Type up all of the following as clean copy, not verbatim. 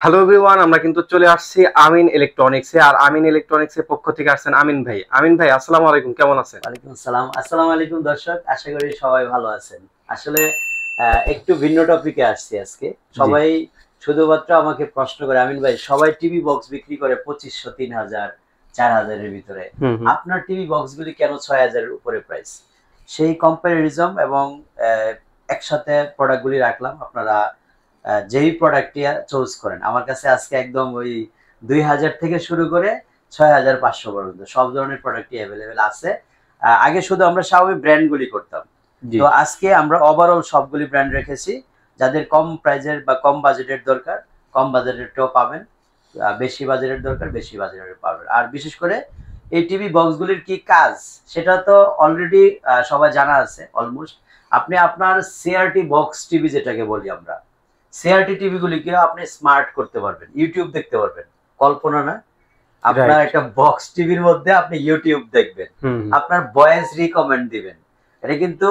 Hello everyone, আমরা কিন্তু চলে আসছি আমিন ইলেকট্রনিক্সে। আর আমিন ইলেকট্রনিক্সের পক্ষ থেকে আসছেন আমিন ভাই। আমিন ভাই, আসসালামু আলাইকুম, কেমন আছেন? ওয়ালাইকুম আসসালাম। আসসালামু আলাইকুম দর্শক, আশা করি সবাই ভালো আছেন। আসলে একটু ভিন্ন টপিকে আসছি আজকে। জি। সবাই শুধুমাত্র আমাকে প্রশ্ন করে, আমিন ভাই সবাই টিভি বক্স বিক্রি করে 2500, 3000, 4000 এর ভিতরে, হুম হুম। আপনার টিভি বক্সগুলি কেন 6000 এর উপরে প্রাইস? সেই কম্পারিজম এবং একসাথে প্রোডাক্টগুলি রাখলাম। আপনারা যেই প্রোডাক্টটি চুজ করেন, আমার কাছে আজকে একদম ওই 2000 থেকে শুরু করে 6500 পর্যন্ত সব ধরনের প্রোডাক্টই অ্যাভেলেবেল আছে। আগে শুধু আমরা স্বাভাবিক ব্র্যান্ডগুলি করতাম, জি। তো আজকে আমরা ওভারঅল সবগুলি ব্র্যান্ড রেখেছি। যাদের কম প্রাইজের বা কম বাজেটের দরকার, কম বাজেটেরটাও পাবেন। বেশি বাজেটের দরকার, বেশি বাজেটের পাবেন। আর বিশেষ করে এই টিভি বক্সগুলির কি কাজ, সেটা তো অলরেডি সবাই জানা আছে অলমোস্ট। আপনি আপনার সিআরটি বক্স টিভি, যেটাকে বলি আমরা, সিআরটি টিভি গুলিকে আপনি স্মার্ট করতে পারবেন, ইউটিউব দেখতে পারবেন। কল্পনা না, আপনার রাইট। একটা বক্স টিভির মধ্যে আপনি ইউটিউব দেখবেন, হুম। আপনার ভয়েস রিকমেন্ড দিবেন। এটা কিন্তু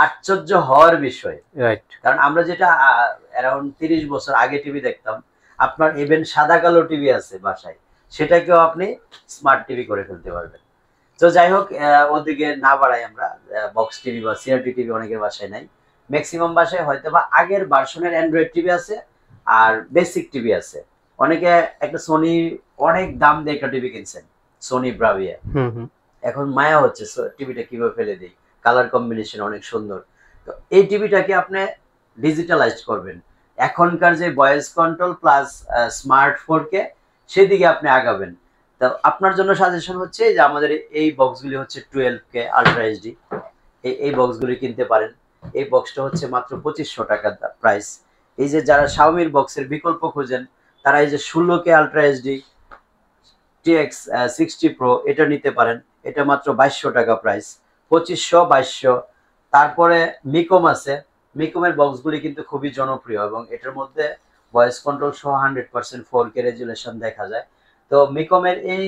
আশ্চর্য হওয়ার বিষয়। রাইট। কারণ আমরা যেটা অ্যারাউন্ড 30 বছর আগে টিভি দেখতাম, আপনার ইভেন সাদা কালো টিভি আছে বাসায়, সেটাকেও আপনি স্মার্ট টিভি করে ফেলতে পারবেন। তো যাই হোক, ওদিকে না বাড়াই আমরা। বক্স টিভি বা সিআরটি টিভি অনেকের বাসায় নাই, ম্যাক্সিমাম বাসায় হয়তো বা আগের ভার্সনের অ্যান্ড্রয়েড টিভি আছে আর বেসিক টিভি আছে। অনেকে একটা সোনি, অনেক দাম দিয়ে একটা টিভি কিনছেন, সোনি ব্রাভিয়া। হুম হুম। এখন মায়া হচ্ছে টিভিটা কিভাবে ফেলে দিই, কালার কম্বিনেশন অনেক সুন্দর। তো এই টিভিটাকে আপনি ডিজিটালাইজড করবেন, এখনকার যে voice control plus smart 4K, সেদিকে আপনি আগাবেন। তো আপনার জন্য সাজেশন হচ্ছে যে আমাদের এই বক্সগুলি হচ্ছে 12K আলট্রা এইচডি, এই বক্সগুলি কিনতে পারেন। এই বক্সটা হচ্ছে মাত্র 2500 টাকা প্রাইস। এই যে যারা শাওমির বক্সের বিকল্প খোঁজেন, তারা এই যে 16K ultra HD TX 60 pro, এটা নিতে পারেন। এটা মাত্র 2200 টাকা প্রাইস, 2500, 2200। তারপরে মিকম আছে। মিকমের বক্সগুলি কিন্তু খুবই জনপ্রিয় এবং এটার মধ্যে ভয়েস কন্ট্রোল সহ 100% 4K রেজুলেশন দেখা যায়। তো মিকমের এই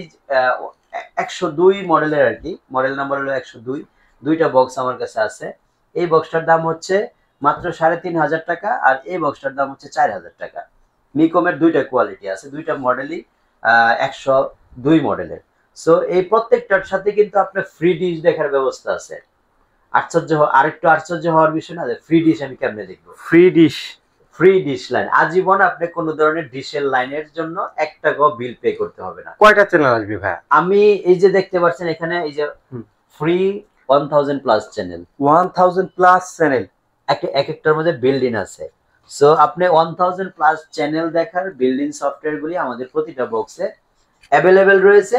102 মডেলের আর কি, মডেল নাম্বার হলো 102, দুইটা বক্স আমার কাছে আছে। এই বক্সটার দাম হচ্ছে মাত্র 3500 টাকা, আর এই বক্সটার দাম হচ্ছে 4000 টাকা। মিকমের দুইটা কোয়ালিটি আছে, দুইটা মডেলই 102 মডেলের। সো এই প্রত্যেকটার সাথে কিন্তু আপনার ফ্রি ডিশ দেখার ব্যবস্থা আছে। আরেকটু আশ্চর্য হওয়ার বিষয় না, যে ফ্রি ডিশ আমি কেমনে দেখবো? Free dish? Free dish line, আজীবন আপনি কোনো ধরনের ডিশের লাইনের জন্য 1 টাকাও বিল পে করতে হবে না। কয়টা চ্যানেল আসবে ভাই? আমি এই যে দেখতে পাচ্ছেন এখানে, এই যে free 1000 plus channel. 1000 plus channel? এক একটার মধ্যে বিল্ডিং আছে। সো আপনি 1000 প্লাস চ্যানেল দেখার বিল্ডিং সফটওয়্যার গুলি আমাদের প্রতিটা বক্সে অ্যাভেলেবেল রয়েছে।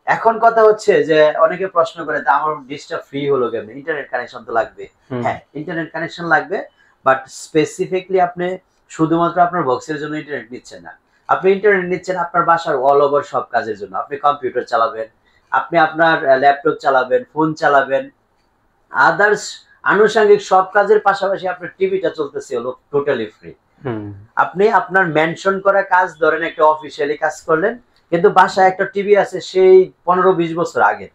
এখন কথা হচ্ছে যে অনেকে প্রশ্ন করে, তা আমার ডিশটা ফ্রি হলো কেমনে? ইন্টারনেট কানেকশন তো লাগবে। হ্যাঁ, ইন্টারনেট কানেকশন লাগবে, বাট স্পেসিফিকলি আপনি শুধুমাত্র আপনার বক্সের জন্য ইন্টারনেট নিচ্ছেন না। আপনি ইন্টারনেট নিচ্ছেন আপনার বাসার অল ওভার সব কাজের জন্য। আপনি কম্পিউটার চালাবেন, আপনি আপনার ল্যাপটপ চালাবেন, ফোন চালাবেন, আদার্স আনুষঙ্গিক সব কাজের পাশাপাশি আপনার টিভিটা চলতেছে হলো টোটালি ফ্রি। আপনি আপনার মেনশন করা কাজ, ধরেন একটা অফিসিয়ালি কাজ করলেন, কিন্তু বাসায় একটা টিভি আছে সেই 15-20 বছর আগে,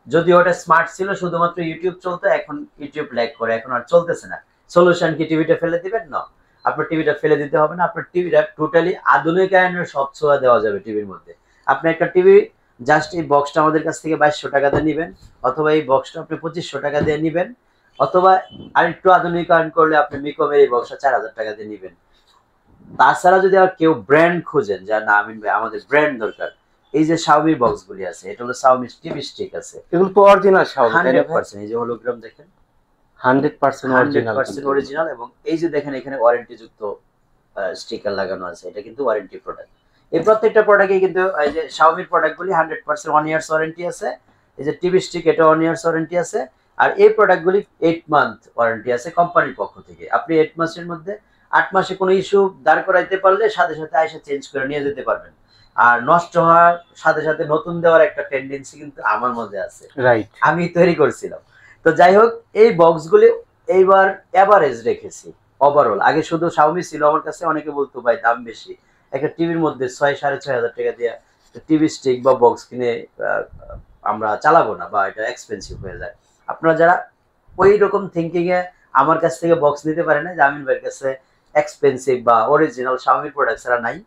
যদি ওটা স্মার্ট ছিল, শুধুমাত্র ইউটিউব চলতো, এখন ইউটিউব ল্যাগ করে, এখন আর চলতেছে না। সলিউশন কি টিভিটা ফেলে দিবেন? না, আপনার টিভিটা ফেলে দিতে হবে না। আপনার টিভিটা টোটালি আধুনিকায়নের সব ছোঁয়া দেওয়া যাবে টিভির মধ্যে। আপনি একটা টিভি, জাস্ট এই বক্সটা আমাদের কাছ থেকে 2200 টাকা দিয়ে নিবেন, অথবা এই বক্সটা আপনি 2500 টাকা দিয়ে নিবেন, অথবা আরেকটু আধুনিকায়ন করলে আপনি মিকমের এই বক্সটা 4000 টাকা দিয়ে নিবেন। তাছাড়া যদি আর কেউ ব্র্যান্ড খোঁজেন, যা না আমিন ভাই আমাদের ব্র্যান্ড দরকার, এই যে শাওমি বক্স গুলি আছে, এটা হলো শাওমি টিভি স্টিক আছে, এগুলো তো অরিজিনাল শাওমি, তাই না ভাই? 100%। এই যে হলোগ্রাম দেখেন, 100% অরিজিনাল। 100% অরিজিনাল। এবং এই যে দেখেন এখানে ওয়ারেন্টি যুক্ত স্টিকার লাগানো আছে, এটা কিন্তু ওয়ারেন্টি প্রোডাক্ট। এই প্রত্যেকটা প্রোডাক্টে কিন্তু, এই যে শাওমির প্রোডাক্টগুলি 100% 1 ইয়ার্স ওয়ারেন্টি আছে। এই যে টিভি স্টিক, এটা 1 ইয়ার্স ওয়ারেন্টি আছে। আর এই প্রোডাক্টগুলি 8 মান্থ ওয়ারেন্টি আছে কোম্পানির পক্ষ থেকে। আপনি 8 মাসের মধ্যে, 8 মাসে কোনো ইস্যু দাঁড় করাইতে পারলে সাথে সাথে আইসা চেঞ্জ করে নিয়ে যেতে পারবেন। আর নষ্ট হওয়ার সাথে সাথে নতুন দেওয়ার একটা টেন্ডেন্সি কিন্তু আমার মধ্যে আছে, রাইট। আমি তৈরি করছিলাম। তো যাই হোক, এই বক্সগুলি এইবার এভারেজ রেখেছি ওভারঅল। আগে শুধু শাওমি ছিল আমার কাছে, অনেকে বলতো ভাই দাম বেশি, একটা টিভির মধ্যে 6,000-6,500 টাকা দিয়ে টিভি স্টিক বা বক্স কিনে আমরা চালাবো না, বা এটা এক্সপেন্সিভ হয়ে যায়। আপনারা যারা ওই রকম থিঙ্কিং এ আমার কাছ থেকে বক্স নিতে পারেন না, যে আমিন ভাইয়ের কাছে এক্সপেন্সিভ বা অরিজিনাল শাওমি প্রোডাক্ট ছাড়া নাই,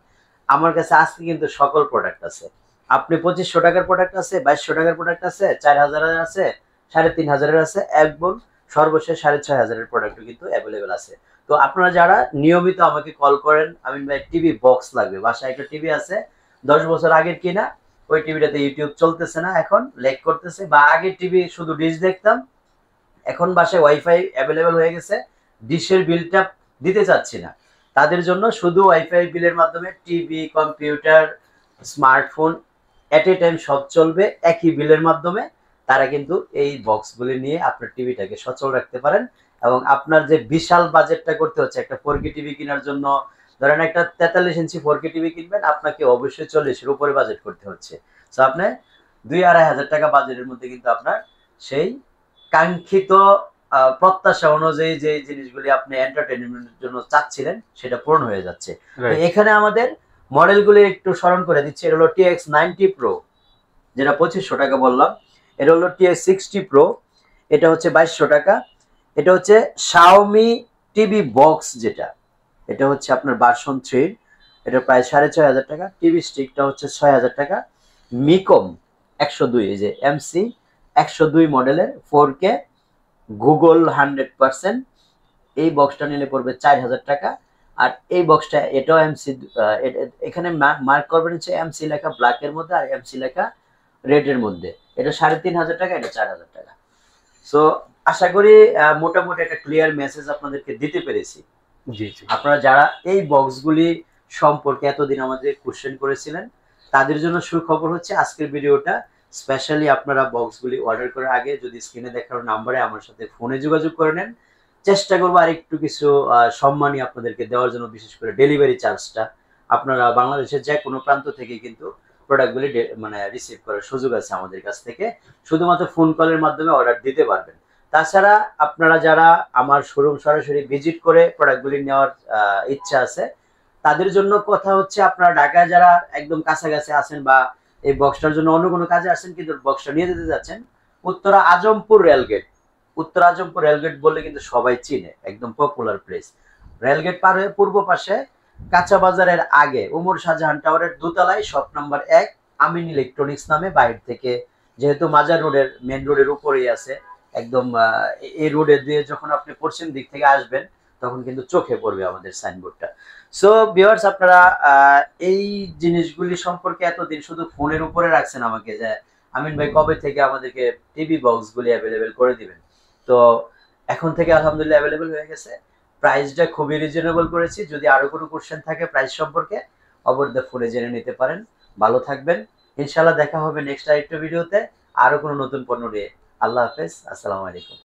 আমার কাছে আজকে কিন্তু সকল প্রোডাক্ট আছে। আপনি 2500 টাকার প্রোডাক্ট আছে, 2200 টাকার প্রোডাক্ট আছে, 4000 এর আছে, 3500 এর আছে, একদম সর্বশেষ 6500 এর প্রোডাক্টও কিন্তু অ্যাভেলেবেল আছে। তো আপনারা যারা নিয়মিত আমাকে কল করেন, আমিন ভাই টিভি বক্স লাগবে, বাসায় একটা টিভি আছে 10 বছর আগের কিনা, ওই টিভিটাতে ইউটিউব চলতেছে না, এখন ল্যাগ করতেছে, বা আগের টিভি শুধু ডিশ দেখতাম, এখন বাসায় ওয়াইফাই অ্যাভেলেবেল হয়ে গেছে, ডিশের বিলটা দিতে চাচ্ছি না, তাদের জন্য শুধু ওয়াইফাই বিলের মাধ্যমে টিভি, কম্পিউটার, স্মার্টফোন এট এ টাইম সব চলবে একই বিলের মাধ্যমে। তারা কিন্তু এই বক্সগুলি নিয়ে আপনার টিভিটাকে সচল রাখতে পারেন, এবং আপনার যে বিশাল বাজেটটা করতে হচ্ছে একটা 4K টিভি কেনার জন্য, ধরেন একটা 43 ইঞ্চি 4K টিভি কিনবেন, আপনাকে অবশ্যই 40-এর উপরে বাজেট করতে হচ্ছে। সো আপনি 2-2,500 টাকা বাজেটের মধ্যে কিন্তু আপনার সেই কাঙ্ক্ষিত প্রত্যাশা অনুযায়ী যে জিনিসগুলি আপনি এন্টারটেইনমেন্টের জন্য চাচ্ছিলেন সেটা পূরণ হয়ে যাচ্ছে। তো এখানে আমাদের মডেলগুলি একটু স্মরণ করে দিচ্ছি। এটা হলো TX90 Pro, যেটা 2500 টাকা বললাম। এটা হলো TX60 Pro, এটা হচ্ছে 2200 টাকা। এটা হচ্ছে Xiaomi টিভি বক্স, যেটা এটা হচ্ছে আপনার ভার্সন 3, এটা প্রায় 6500 টাকা। টিভি স্টিকটা হচ্ছে 6000 টাকা। মিকম 102, এই যে MC 102 মডেলের 4K গুগল 100%, এই বক্সটা নিলে পড়বে 4000 টাকা। আর এই বক্সটা এটাও এমসি, এখানে মার্ক করবেন হচ্ছে এমসি লেখা ব্ল্যাকের মধ্যে আর এমসি লেখা রেডের মধ্যে। এটা 3500 টাকা, এটা 4000 টাকা। সো আশা করি মোটামুটি একটা ক্লিয়ার মেসেজ আপনাদেরকে দিতে পেরেছি। জি জি। আপনারা যারা এই বক্সগুলি সম্পর্কে এতদিন আমাদের কোশ্চেন করেছিলেন, তাদের জন্য সুখবর হচ্ছে আজকের ভিডিওটা স্পেশালি আপনারা বক্সগুলি অর্ডার করার আগে যদি স্ক্রিনে দেখানো নাম্বারে আমার সাথে ফোনে যোগাযোগ করে নেন, চেষ্টা করবো আর একটু কিছু সম্মানই আপনাদেরকে দেওয়ার জন্য, বিশেষ করে ডেলিভারি চার্জটা আপনারা বাংলাদেশের যে কোনো প্রান্ত থেকে কিন্তু প্রোডাক্টগুলি মানে রিসিভ করার সুযোগ আছে আমাদের কাছ থেকে, শুধুমাত্র ফোন কলের মাধ্যমে অর্ডার দিতে পারবেন। তাছাড়া আপনারা যারা আমার শোরুম সরাসরি ভিজিট করে প্রোডাক্টগুলি নেওয়ার ইচ্ছা আছে, তাদের জন্য কথা হচ্ছে আপনারা ঢাকায় যারা একদম কাছাকাছি আছেন বা এই বক্সটার জন্য অন্য কোনো কাজে আসেন কিন্তু বক্সটা নিয়ে যেতে যাচ্ছেন, উত্তরা আজমপুর রেলগেট, উত্তর আজমপুর রেলগেট বললে কিন্তু সবাই চিনে, একদম পপুলার প্লেস। রেলগেট পার হয়ে পূর্ব পাশে কাঁচা বাজারের আগে উমর শাহজাহান টাওয়ারের দোতলায় শপ নাম্বার 1 আমিন ইলেকট্রনিক্স নামে, বাইরে থেকে যেহেতু মাজার রোডের মেন রোডের উপরেই আছে, একদম এই রোডে দিয়ে যখন আপনি পশ্চিম দিক থেকে আসবেন তখন কিন্তু চোখে পড়বে আমাদের সাইনবোর্ডটা। সো ভিউয়ার্স, আপনারা এই জিনিসগুলি সম্পর্কে এতদিন শুধু ফোনের উপরে রাখছেন আমাকে যে আমিন ভাই কবে থেকে আমাদেরকে টিভি বক্সগুলি অ্যাভেলেবেল করে দিবেন। তো এখন থেকে আলহামদুলিল্লাহ অ্যাভেলেবেল হয়ে গেছে। প্রাইসটা খুবই রিজনেবল করেছি। যদি আরো কোনো কোশ্চেন থাকে প্রাইস সম্পর্কে, অবশ্যই ফোনে জেনে নিতে পারেন। ভালো থাকবেন, ইনশাআল্লাহ দেখা হবে নেক্সট আরেকটা ভিডিওতে আরো কোনো নতুন পণ্য নিয়ে। আল্লাহ হাফেজ, আসসালামু আলাইকুম।